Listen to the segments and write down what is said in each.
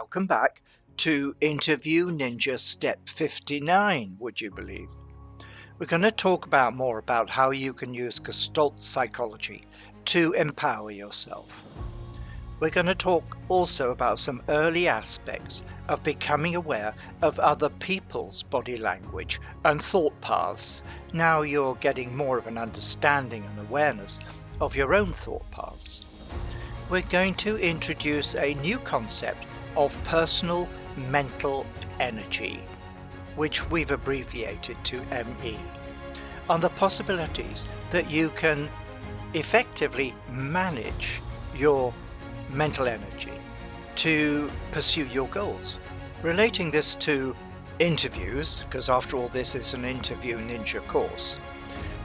Welcome back to Interview Ninja Step 59, would you believe? We're going to talk more about how you can use Gestalt Psychology to empower yourself. We're going to talk also about some early aspects of becoming aware of other people's body language and thought paths. Now you're getting more of an understanding and awareness of your own thought paths. We're going to introduce a new concept of personal mental energy, which we've abbreviated to ME, on the possibilities that you can effectively manage your mental energy to pursue your goals. Relating this to interviews, because after all this is an Interview Ninja course,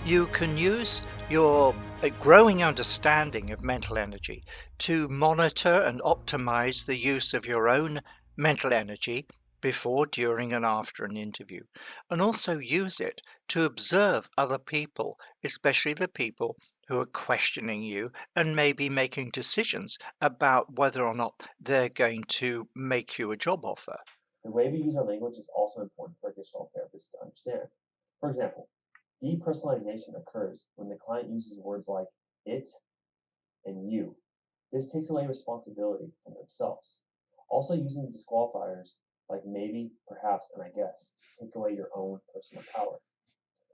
you can use your growing understanding of mental energy to monitor and optimize the use of your own mental energy before, during, and after an interview, and also use it to observe other people, especially the people who are questioning you and maybe making decisions about whether or not they're going to make you a job offer. The way we use our language is also important for a Gestalt therapist to understand. For example, depersonalization occurs when the client uses words like it and you. This takes away responsibility from themselves. Also, using disqualifiers like maybe, perhaps, and I guess take away your own personal power.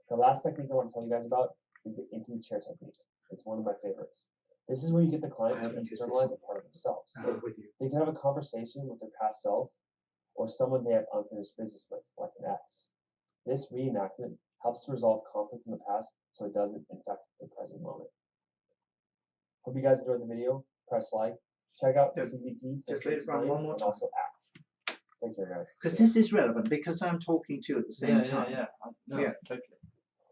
The last technique I want to tell you guys about is the empty chair technique. It's one of my favorites. This is where you get the client to externalize a part of themselves. They can have a conversation with their past self or someone they have unfinished business with, like an ex. This reenactment helps to resolve conflict in the past so it doesn't infect the present moment. Hope you guys enjoyed the video. Press like. Check out CBT, just let it run one more and time. Also ACT. Thank you, guys. Because this is relevant, because I'm talking to you at the same time. Yeah, Totally.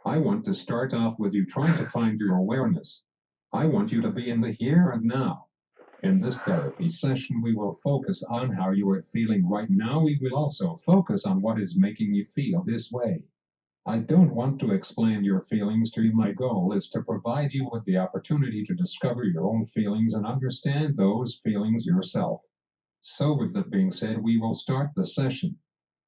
I want to start off with you trying to find your awareness. I want you to be in the here and now. In this therapy session, we will focus on how you are feeling right now. We will also focus on what is making you feel this way. I don't want to explain your feelings to you. My goal is to provide you with the opportunity to discover your own feelings and understand those feelings yourself. So with that being said, we will start the session.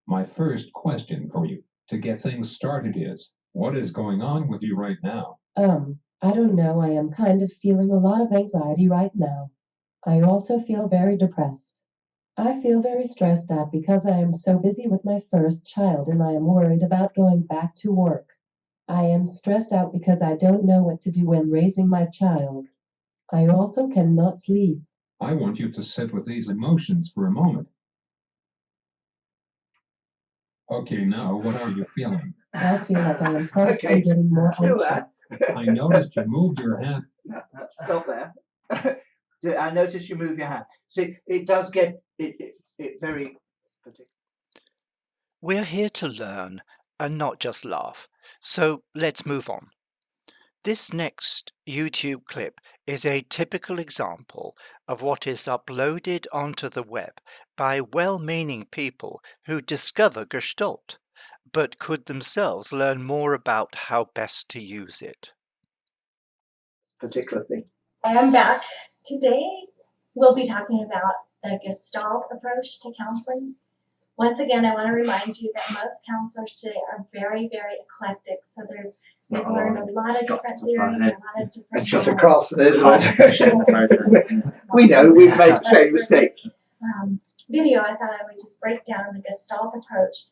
My first question for you to get things started is, what is going on with you right now? I don't know. I am kind of feeling a lot of anxiety right now. I also feel very depressed. I feel very stressed out because I am so busy with my first child and I am worried about going back to work. I am stressed out because I don't know what to do when raising my child. I also cannot sleep. I want you to sit with these emotions for a moment. Okay, now what are you feeling? I feel like I am constantly getting more anxious. I noticed you moved your hand. Stop there. I notice you move your hand. See, it does get it very particular. We're here to learn and not just laugh. So let's move on. This next YouTube clip is a typical example of what is uploaded onto the web by well-meaning people who discover Gestalt, but could themselves learn more about how best to use it. Particular thing. I'm back. Today we'll be talking about the Gestalt approach to counseling. Once again, I want to remind you that most counselors today are very, very eclectic. So they've learned a lot of different theories, a lot of different. It's just across, isn't it? We know we've made the same mistakes. Video, I thought I would just break down the Gestalt approach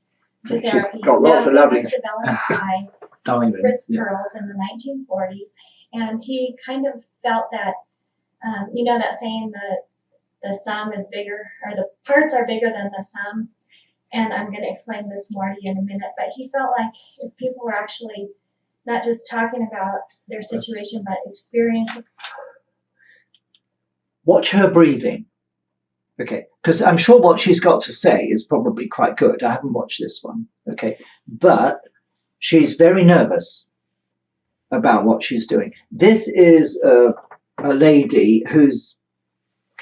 to She's therapy. got lots of lovely. It was developed by Fritz Perls in the 1940s, and he kind of felt that, you know that saying that the sum is bigger, or the parts are bigger than the sum. And I'm going to explain this more to you in a minute, but he felt like if people were actually not just talking about their situation, but experiencing. Watch her breathing. Okay, because I'm sure what she's got to say is probably quite good. I haven't watched this one. Okay, but she's very nervous about what she's doing. This is a lady who's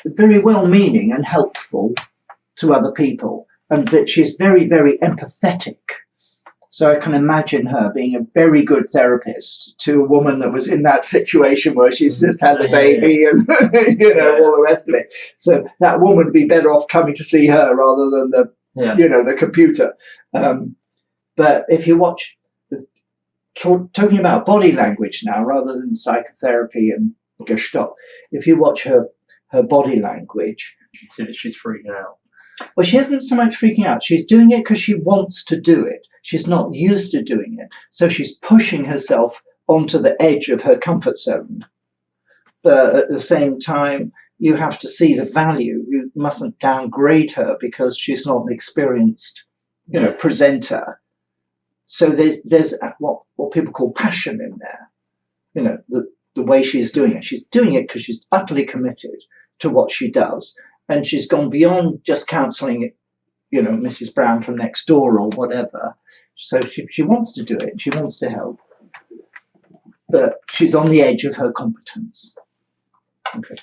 very well-meaning and helpful to other people, and that she's very, very empathetic. So I can imagine her being a very good therapist to a woman that was in that situation where she's just had the baby and all the rest of it. So that woman would be better off coming to see her rather than the computer. But if you watch, talking about body language now rather than psychotherapy and Gestalt, if you watch her body language, You see that she's freaking out. well, she isn't so much freaking out. She's doing it because she wants to do it. She's not used to doing it. So she's pushing herself onto the edge of her comfort zone. But at the same time, you have to see the value. You mustn't downgrade her because she's not an experienced, presenter. So there's what people call passion in there. The way she's doing it. She's doing it because she's utterly committed to what she does. And she's gone beyond just counselling, Mrs. Brown from next door or whatever. So she wants to do it. She wants to help. But she's on the edge of her competence. Okay.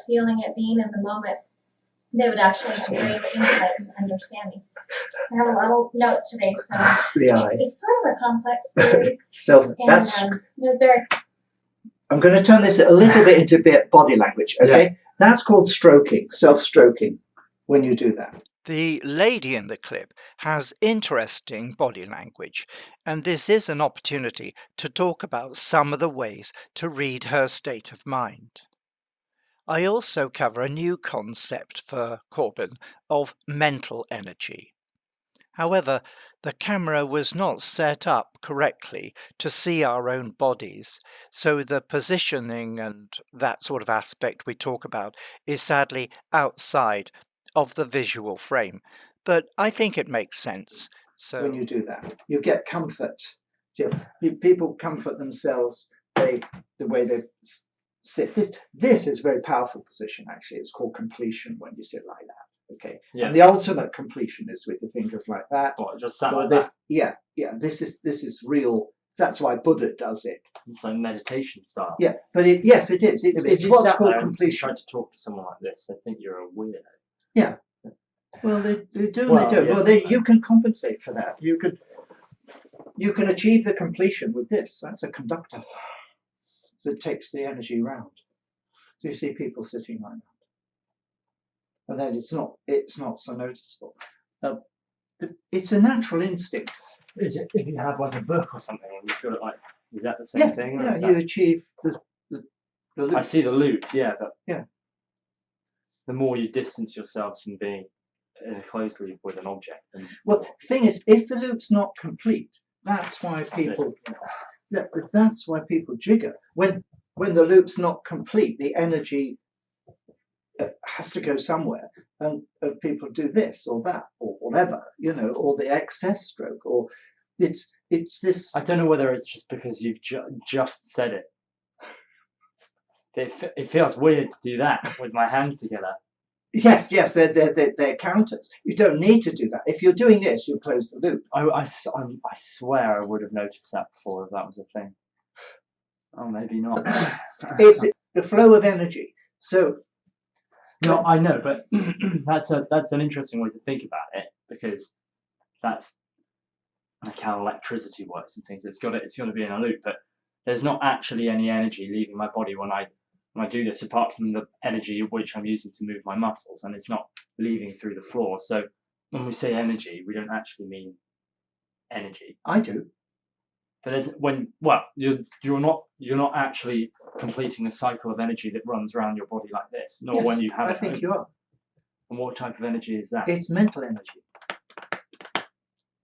Feeling it, being in the moment, they would actually have great insight and understanding. I have a lot of notes today, so it's sort of a complex theory. It was very. I'm going to turn this a little bit into body language, okay? Yeah. That's called stroking, self-stroking, when you do that. The lady in the clip has interesting body language, and this is an opportunity to talk about some of the ways to read her state of mind. I also cover a new concept for Corbin of mental energy. However, the camera was not set up correctly to see our own bodies, so the positioning and that sort of aspect we talk about is sadly outside of the visual frame. But I think it makes sense. So when you do that, you get comfort. People comfort themselves the way they sit. This is a very powerful position, actually. It's called completion when you sit like that. Okay. Yeah. And the ultimate completion is with the fingers like that. Or just sat like that. Yeah. This is real. That's why Buddha does it. It's like meditation style. Yeah, but it is. It's what's called completion. Try to talk to someone like this, I think you're a weirdo. Yeah. Well, they do. Well, you can compensate for that. You can achieve the completion with this. That's a conductor. So it takes the energy round. So you see people sitting like that. And then it's not so noticeable. It's a natural instinct. Is it if you have like a book or something and you feel like, is that the same thing? Yeah, you achieve the loop. I see the loop, but yeah. The more you distance yourselves from being closely with an object. Well, the thing is, if the loop's not complete, that's why people jigger. When the loop's not complete, the energy has to go somewhere, and people do this or that or whatever, or the excess stroke, or it's this. I don't know whether it's just because you've just said it. It feels weird to do that with my hands together. Yes, they're counters. You don't need to do that. If you're doing this, you'll close the loop. I swear I would have noticed that before if that was a thing. Oh, maybe not. It's the flow of energy. So. No, I know, but that's an interesting way to think about it, because that's like how electricity works and things. It's got to be in a loop, but there's not actually any energy leaving my body when I do this, apart from the energy which I'm using to move my muscles, and it's not leaving through the floor. So when we say energy, we don't actually mean energy. I do. But you're not actually completing a cycle of energy that runs around your body like this, nor when you have. I think you are. And what type of energy is that? It's mental energy.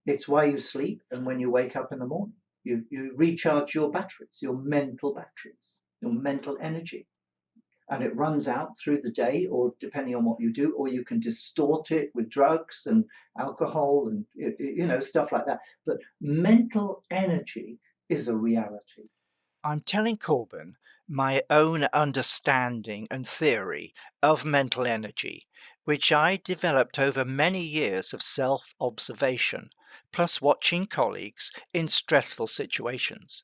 It's why you sleep, and when you wake up in the morning, you recharge your batteries, your mental energy, and it runs out through the day, or depending on what you do, or you can distort it with drugs and alcohol and stuff like that. But mental energy is a reality. I'm telling Corbin my own understanding and theory of mental energy, which I developed over many years of self-observation, plus watching colleagues in stressful situations.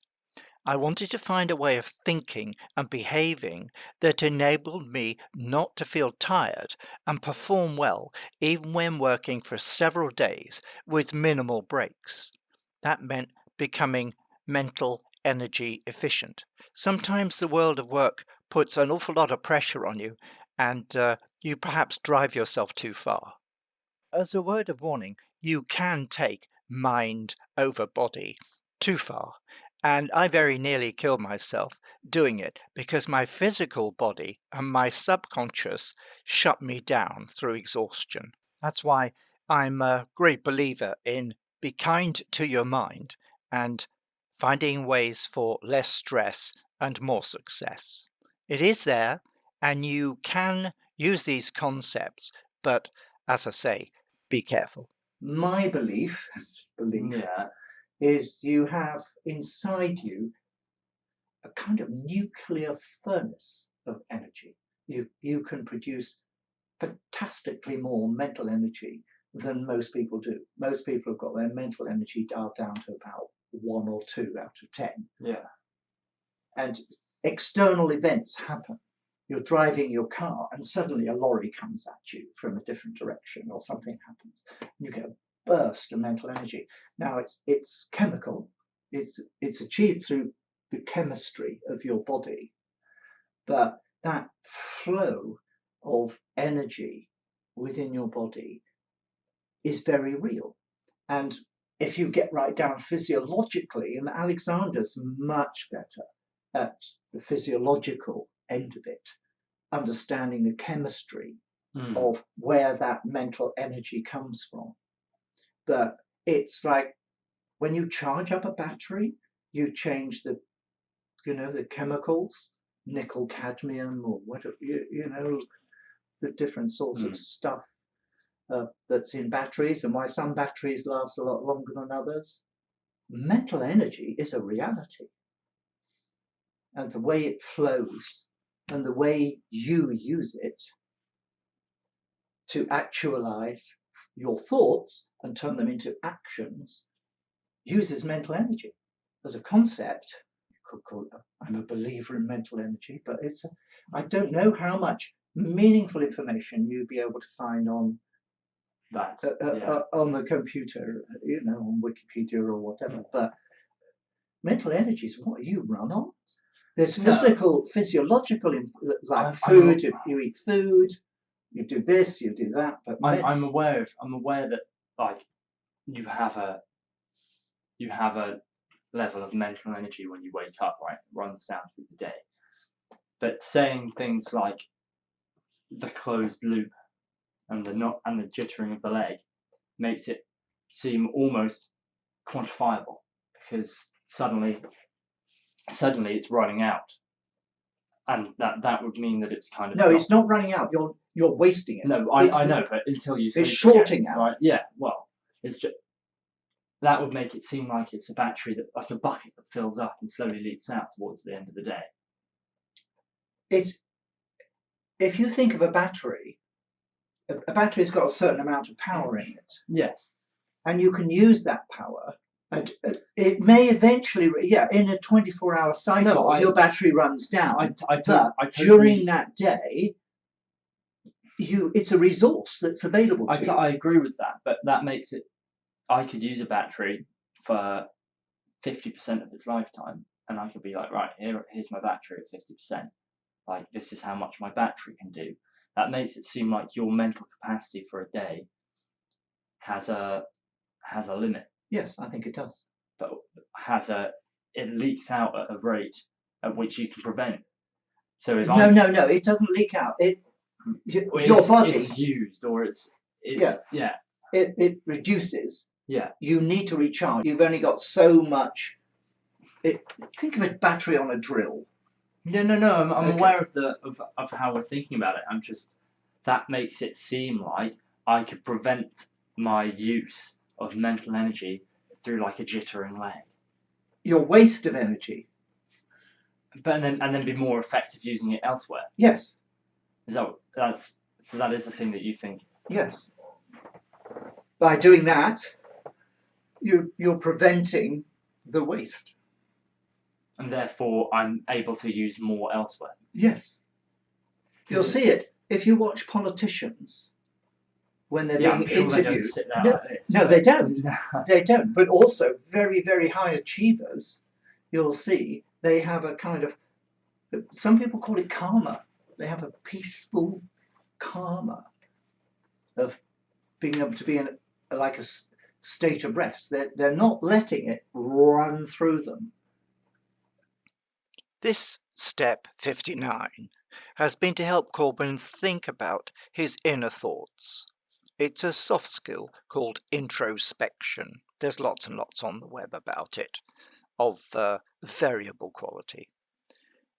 I wanted to find a way of thinking and behaving that enabled me not to feel tired and perform well even when working for several days with minimal breaks. that meant becoming mental energy efficient. Sometimes the world of work puts an awful lot of pressure on you, and you perhaps drive yourself too far. As a word of warning, you can take mind over body too far. And I very nearly killed myself doing it because my physical body and my subconscious shut me down through exhaustion. That's why I'm a great believer in be kind to your mind and finding ways for less stress and more success. It is there, and you can use these concepts, but as I say, be careful. My belief Yeah. is you have inside you a kind of nuclear furnace of energy. You can produce fantastically more mental energy than most people do. Most people have got their mental energy dialed down to about 1 or 2 out of 10. Yeah. And external events happen. You're driving your car and suddenly a lorry comes at you from a different direction, or something happens. You get a burst of mental energy. Now it's chemical. It's achieved through the chemistry of your body, but that flow of energy within your body is very real. And if you get right down physiologically, and Alexander's much better at the physiological end of it, understanding the chemistry of where that mental energy comes from. But it's like when you charge up a battery, you change the chemicals, nickel, cadmium, or whatever, the different sorts of stuff that's in batteries, and why some batteries last a lot longer than others. Mental energy is a reality, and the way it flows and the way you use it to actualize your thoughts and turn them into actions uses mental energy. As a concept, you could call it, I'm a believer in mental energy, but I don't know how much meaningful information you'd be able to find on That. on the computer, on Wikipedia or whatever. But mental energy is what you run on. There's physiological, like food. If you eat food, you do this, you do that. But I'm aware that like you have a level of mental energy when you wake up, right? It runs down through the day. But saying things like the closed loop and the jittering of the leg makes it seem almost quantifiable, because suddenly it's running out, and that would mean that it's kind of it's not running out. You're wasting it. No, I know, but until you it's shorting out, right? Yeah, well, it's just that would make it seem like it's a battery that, like a bucket that fills up and slowly leaks out towards the end of the day. If you think of a battery's got a certain amount of power in it. Yes. And you can use that power, and it may eventually, in a 24-hour cycle, if your battery runs down. During that day, it's a resource that's available to you. I agree with that, but that makes it. I could use a battery for 50% of its lifetime, and I could be like, right, here's my battery at 50%. Like, this is how much my battery can do. That makes it seem like your mental capacity for a day has a limit. Yes, I think it does. But it leaks out at a rate at which you can prevent. So if no, it doesn't leak out. Your body it's used, or it's it reduces. Yeah. You need to recharge. You've only got so much. Think of a battery on a drill. No. I'm aware of how we're thinking about it. I'm just, that makes it seem like I could prevent my use of mental energy through like a jittering leg. Your waste of energy. But and then be more effective using it elsewhere. Yes. So that is a thing that you think. Yes. By doing that, you're preventing the waste. And therefore, I'm able to use more elsewhere. Yes. You'll see it if you watch politicians when they're Yeah, being I'm sure they don't interviewed. sit down No, like this, no, but- they don't. They don't. But also, very, very high achievers, you'll see, they have a kind of, some people call it karma. They have a peaceful karma of being able to be in like a state of rest. They're not letting it run through them. This step 59 has been to help Corbin think about his inner thoughts. It's a soft skill called introspection. There's lots and lots on the web about it, of variable quality.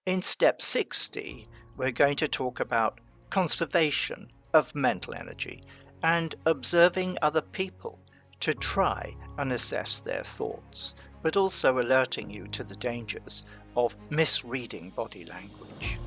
In step 60, we're going to talk about conservation of mental energy and observing other people to try and assess their thoughts, but also alerting you to the dangers of misreading body language.